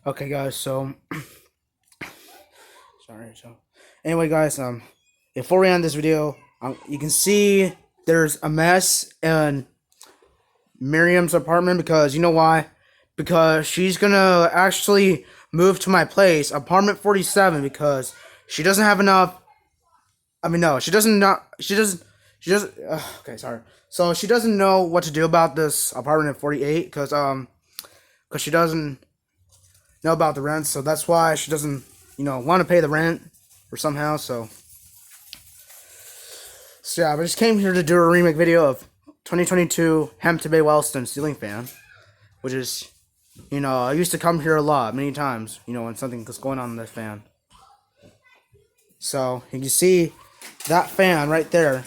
Okay, guys. So, sorry. So, anyway, guys. Before we end this video, you can see there's a mess in Miriam's apartment because you know why? Because she's gonna actually move to my place, apartment 47, because she doesn't have enough. I mean, no, she doesn't. Not. She doesn't. She doesn't. Okay, sorry. So she doesn't know what to do about this apartment at 48 because she doesn't know about the rent, so that's why she doesn't, want to pay the rent or somehow. So yeah, I just came here to do a remake video of 2022 Hampton Bay Wellston ceiling fan, which is, I used to come here a lot, many times, when something was going on in this fan. So you can see that fan right there.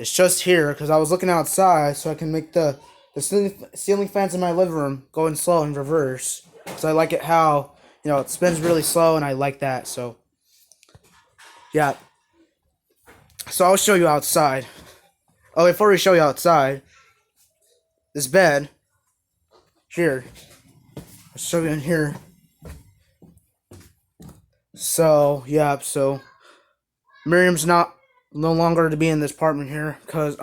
It's just here because I was looking outside so I can make the ceiling fans in my living room going slow in reverse. So I like it how, it spins really slow, and I like that. So, yeah. So I'll show you outside. Oh, before we show you outside, this bed, here. I'll show you in here. So, yeah, so Miriam's no longer to be in this apartment here because,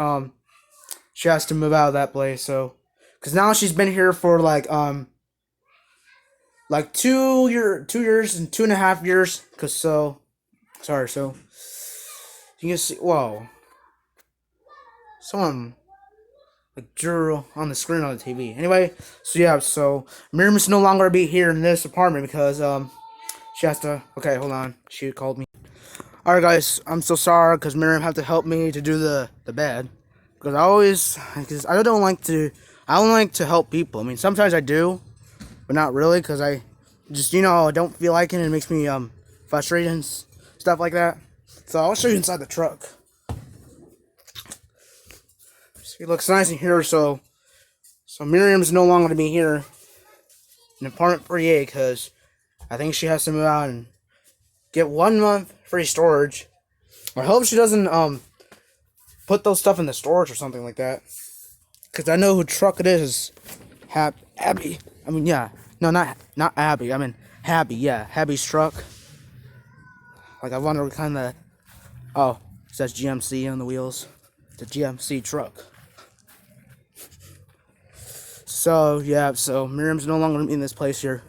she has to move out of that place, so, because now she's been here for, like 2 years and 2.5 years, because, so you can see, whoa, someone drew on the screen on the TV. Anyway, so yeah, so Miriam's no longer be here in this apartment because she has to. Okay, hold on. She called me. All right, guys, I'm so sorry because Miriam had to help me to do the bed because I don't like to help people. I mean, sometimes I do, but not really because I just don't feel like it, and it makes me frustrated and stuff like that. So I'll show you inside the truck. It looks nice in here, so Miriam's no longer to be here in apartment 48 because I think she has to move out and get 1 month free storage. I hope she doesn't put those stuff in the storage or something like that, because I know who truck it is. Abby. I mean, yeah, no, not Abby. I mean Abby. Yeah, Abby's truck. Like, I wonder what kind of. Oh, it says GMC on the wheels. It's a GMC truck. So, yeah, so Miriam's no longer in this place here.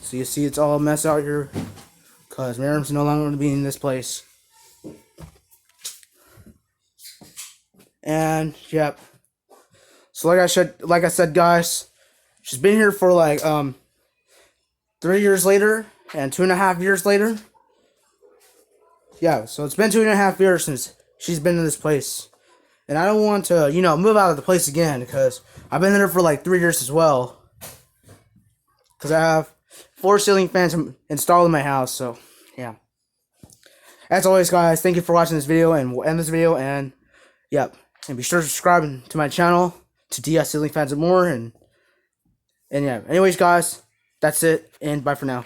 So you see it's all a mess out here because Miriam's no longer going to be in this place. And, yep. So like I said, guys, she's been here for 3 years later and 2.5 years later. Yeah, so it's been 2.5 years since she's been in this place. And I don't want to, move out of the place again because I've been there for 3 years as well. Because I have 4 ceiling fans installed in my house, so, yeah. As always, guys, thank you for watching this video, and we'll end this video, and, yep. And be sure to subscribe to my channel to DS Ceiling Fans and more, and yeah. Anyways, guys, that's it, and bye for now.